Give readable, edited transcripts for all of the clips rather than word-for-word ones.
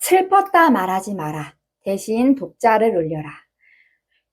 슬펐다 말하지 마라. 대신 독자를 울려라.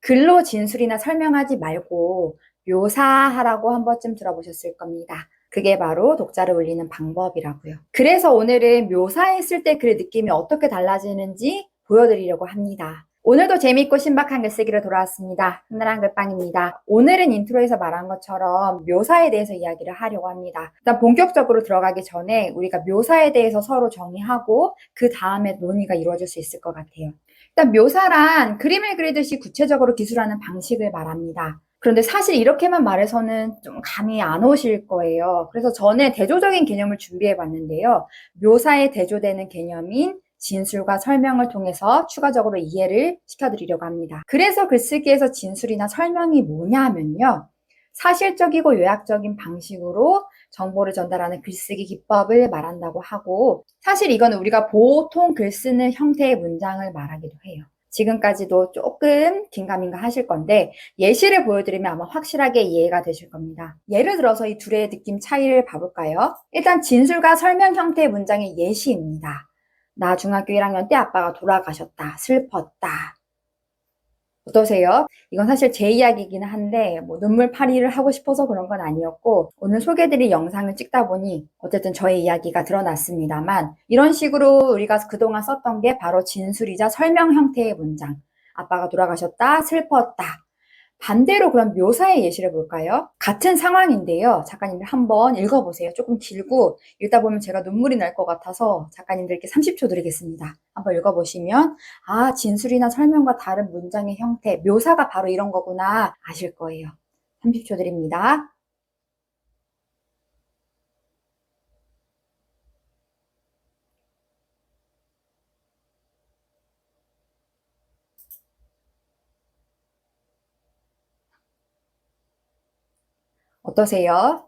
글로 진술이나 설명하지 말고 묘사하라고 한 번쯤 들어보셨을 겁니다. 그게 바로 독자를 울리는 방법이라고요. 그래서 오늘은 묘사했을 때 글의 느낌이 어떻게 달라지는지 보여드리려고 합니다. 오늘도 재미있고 신박한 글쓰기로 돌아왔습니다. 흔들한 글빵입니다. 오늘은 인트로에서 말한 것처럼 묘사에 대해서 이야기를 하려고 합니다. 일단 본격적으로 들어가기 전에 우리가 묘사에 대해서 서로 정의하고 그 다음에 논의가 이루어질 수 있을 것 같아요. 일단 묘사란 그림을 그리듯이 구체적으로 기술하는 방식을 말합니다. 그런데 사실 이렇게만 말해서는 좀 감이 안 오실 거예요. 그래서 전에 대조적인 개념을 준비해 봤는데요. 묘사에 대조되는 개념인 진술과 설명을 통해서 추가적으로 이해를 시켜드리려고 합니다. 그래서 글쓰기에서 진술이나 설명이 뭐냐면요. 사실적이고 요약적인 방식으로 정보를 전달하는 글쓰기 기법을 말한다고 하고, 사실 이건 우리가 보통 글 쓰는 형태의 문장을 말하기도 해요. 지금까지도 조금 긴가민가 하실 건데 예시를 보여드리면 아마 확실하게 이해가 되실 겁니다. 예를 들어서 이 둘의 느낌 차이를 봐볼까요? 일단 진술과 설명 형태의 문장의 예시입니다. 나 중학교 1학년 때 아빠가 돌아가셨다. 슬펐다. 어떠세요? 이건 사실 제 이야기이긴 한데 눈물파리를 하고 싶어서 그런 건 아니었고, 오늘 소개해드릴 영상을 찍다 보니 어쨌든 저의 이야기가 드러났습니다만, 이런 식으로 우리가 그동안 썼던 게 바로 진술이자 설명 형태의 문장. 아빠가 돌아가셨다, 슬펐다. 반대로 그럼 묘사의 예시를 볼까요? 같은 상황인데요. 작가님들 한번 읽어보세요. 조금 길고 읽다 보면 제가 눈물이 날 것 같아서 작가님들께 30초 드리겠습니다. 한번 읽어보시면 아, 진술이나 설명과 다른 문장의 형태, 묘사가 바로 이런 거구나 아실 거예요. 30초 드립니다. 어떠세요?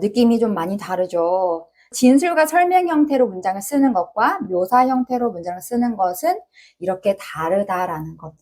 느낌이 좀 많이 다르죠? 진술과 설명 형태로 문장을 쓰는 것과 묘사 형태로 문장을 쓰는 것은 이렇게 다르다라는 것.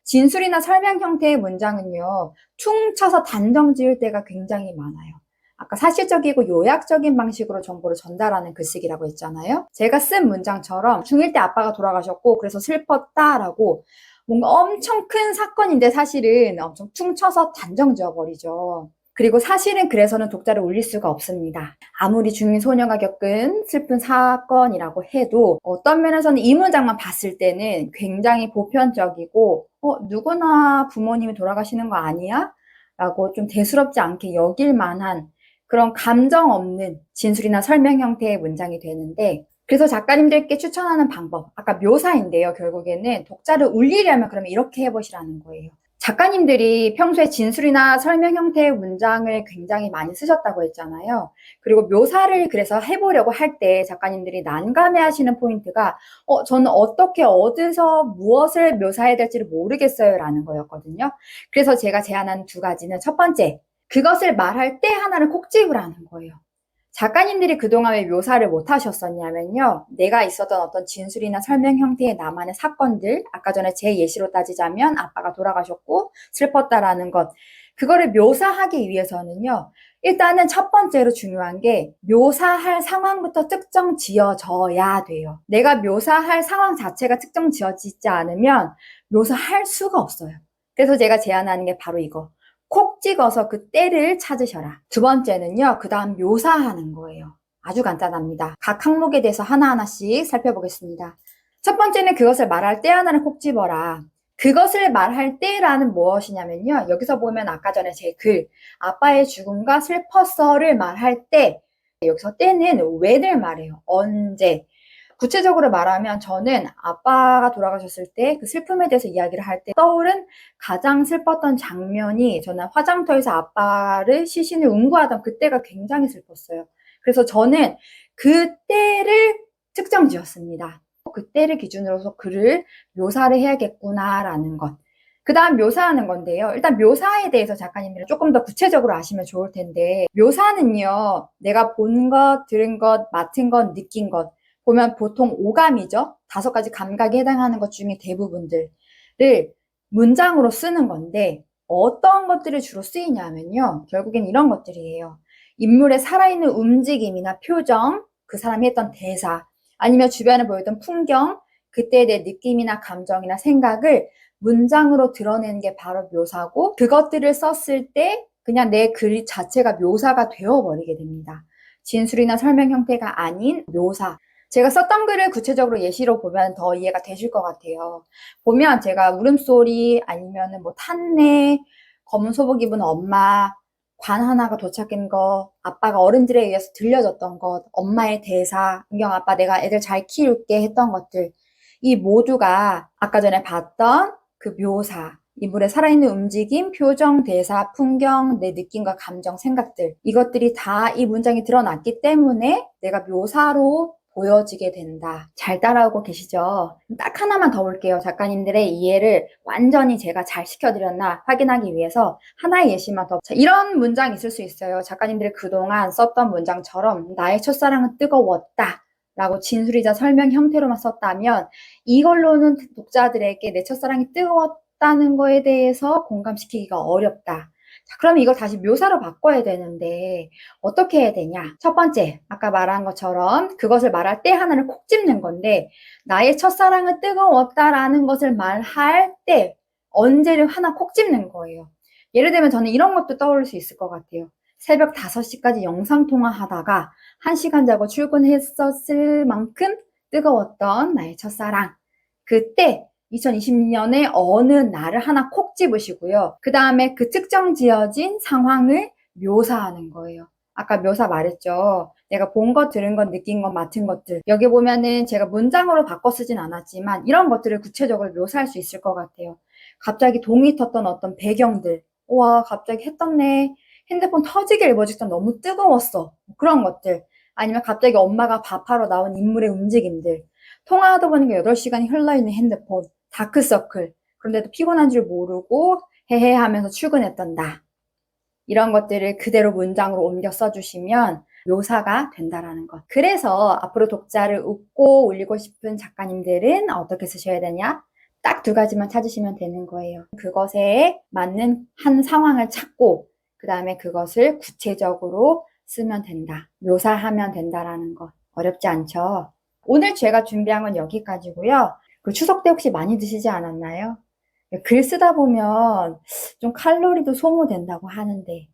진술이나 설명 형태의 문장은요, 퉁쳐서 단정 지을 때가 굉장히 많아요. 아까 사실적이고 요약적인 방식으로 정보를 전달하는 글쓰기라고 했잖아요. 제가 쓴 문장처럼 중1 때 아빠가 돌아가셨고 그래서 슬펐다라고 뭔가 엄청 큰 사건인데 사실은 엄청 퉁쳐서 단정 지어버리죠. 그리고 사실은 그래서는 독자를 울릴 수가 없습니다. 아무리 중인 소녀가 겪은 슬픈 사건이라고 해도 어떤 면에서는 이 문장만 봤을 때는 굉장히 보편적이고 누구나 부모님이 돌아가시는 거 아니야? 라고 좀 대수롭지 않게 여길 만한 그런 감정 없는 진술이나 설명 형태의 문장이 되는데, 그래서 작가님들께 추천하는 방법, 아까 묘사인데요. 결국에는 독자를 울리려면 그러면 이렇게 해보시라는 거예요. 작가님들이 평소에 진술이나 설명 형태의 문장을 굉장히 많이 쓰셨다고 했잖아요. 그리고 묘사를 그래서 해보려고 할 때 작가님들이 난감해 하시는 포인트가 저는 어떻게 어디서 무엇을 묘사해야 될지를 모르겠어요 라는 거였거든요. 그래서 제가 제안한 두 가지는 첫 번째, 그것을 말할 때 하나를 콕 집으라는 거예요. 작가님들이 그동안 왜 묘사를 못 하셨었냐면요. 내가 있었던 어떤 진술이나 설명 형태의 나만의 사건들, 아까 전에 제 예시로 따지자면 아빠가 돌아가셨고 슬펐다라는 것, 그거를 묘사하기 위해서는요. 일단은 첫 번째로 중요한 게 묘사할 상황부터 특정 지어져야 돼요. 내가 묘사할 상황 자체가 특정 지어지지 않으면 묘사할 수가 없어요. 그래서 제가 제안하는 게 바로 이거. 콕 찍어서 그 때를 찾으셔라. 두 번째는요, 그 다음 묘사하는 거예요. 아주 간단합니다. 각 항목에 대해서 하나하나씩 살펴보겠습니다. 첫 번째는 그것을 말할 때 하나를 콕 집어라. 그것을 말할 때라는 무엇이냐면요. 여기서 보면 아까 전에 제 글, 아빠의 죽음과 슬펐어를 말할 때, 여기서 때는 when을 말해요. 언제. 구체적으로 말하면 저는 아빠가 돌아가셨을 때 그 슬픔에 대해서 이야기를 할 때 떠오른 가장 슬펐던 장면이, 저는 화장터에서 아빠를 시신을 운구하던 그때가 굉장히 슬펐어요. 그래서 저는 그때를 특정 지었습니다. 그때를 기준으로서 글을 묘사를 해야겠구나라는 것. 그 다음 묘사하는 건데요. 일단 묘사에 대해서 작가님들은 조금 더 구체적으로 아시면 좋을 텐데, 묘사는요, 내가 본 것, 들은 것, 맡은 것, 느낀 것, 보면 보통 오감이죠. 5가지 감각에 해당하는 것 중에 대부분들을 문장으로 쓰는 건데, 어떤 것들이 주로 쓰이냐면요. 결국엔 이런 것들이에요. 인물의 살아있는 움직임이나 표정, 그 사람이 했던 대사, 아니면 주변에 보였던 풍경, 그때의 내 느낌이나 감정이나 생각을 문장으로 드러내는 게 바로 묘사고, 그것들을 썼을 때 그냥 내 글 자체가 묘사가 되어버리게 됩니다. 진술이나 설명 형태가 아닌 묘사. 제가 썼던 글을 구체적으로 예시로 보면 더 이해가 되실 것 같아요. 보면 제가 울음소리 아니면은 뭐 탄내, 검은 소복 입은 엄마, 관 하나가 도착한 거, 아빠가 어른들에 의해서 들려줬던 것, 엄마의 대사, 은경 아빠 내가 애들 잘 키울게 했던 것들, 이 모두가 아까 전에 봤던 그 묘사, 인물의 살아있는 움직임, 표정, 대사, 풍경, 내 느낌과 감정, 생각들, 이것들이 다 이 문장에 드러났기 때문에 내가 묘사로 보여지게 된다. 잘 따라오고 계시죠? 딱 하나만 더 볼게요. 작가님들의 이해를 완전히 제가 잘 시켜드렸나 확인하기 위해서 하나의 예시만 더. 자, 이런 문장이 있을 수 있어요. 작가님들이 그동안 썼던 문장처럼 나의 첫사랑은 뜨거웠다 라고 진술이자 설명 형태로만 썼다면 이걸로는 독자들에게 내 첫사랑이 뜨거웠다는 거에 대해서 공감시키기가 어렵다. 자, 그럼 이걸 다시 묘사로 바꿔야 되는데 어떻게 해야 되냐? 첫 번째, 아까 말한 것처럼 그것을 말할 때 하나를 콕 집는 건데 나의 첫사랑은 뜨거웠다라는 것을 말할 때 언제를 하나 콕 집는 거예요. 예를 들면 저는 이런 것도 떠올릴 수 있을 것 같아요. 새벽 5시까지 영상통화 하다가 1시간 자고 출근했었을 만큼 뜨거웠던 나의 첫사랑. 그때 2020년에 어느 날을 하나 콕 집으시고요. 그 다음에 그 특정 지어진 상황을 묘사하는 거예요. 아까 묘사 말했죠. 내가 본 것, 들은 것, 느낀 것, 맡은 것들. 여기 보면은 제가 문장으로 바꿔 쓰진 않았지만 이런 것들을 구체적으로 묘사할 수 있을 것 같아요. 갑자기 동이 텄던 어떤 배경들. 와, 갑자기 해 떴네. 핸드폰 터지게 일보 직전 너무 뜨거웠어. 그런 것들. 아니면 갑자기 엄마가 밥하러 나온 인물의 움직임들. 통화하다 보니까 8시간이 흘러있는 핸드폰. 다크서클. 그런데도 피곤한 줄 모르고 헤헤 하면서 출근했던 나. 이런 것들을 그대로 문장으로 옮겨 써주시면 묘사가 된다라는 것. 그래서 앞으로 독자를 웃고 울리고 싶은 작가님들은 어떻게 쓰셔야 되냐? 딱 2가지만 찾으시면 되는 거예요. 그것에 맞는 한 상황을 찾고 그 다음에 그것을 구체적으로 쓰면 된다. 묘사하면 된다라는 것. 어렵지 않죠? 오늘 제가 준비한 건 여기까지고요. 그 추석 때 혹시 많이 드시지 않았나요? 글 쓰다 보면 좀 칼로리도 소모된다고 하는데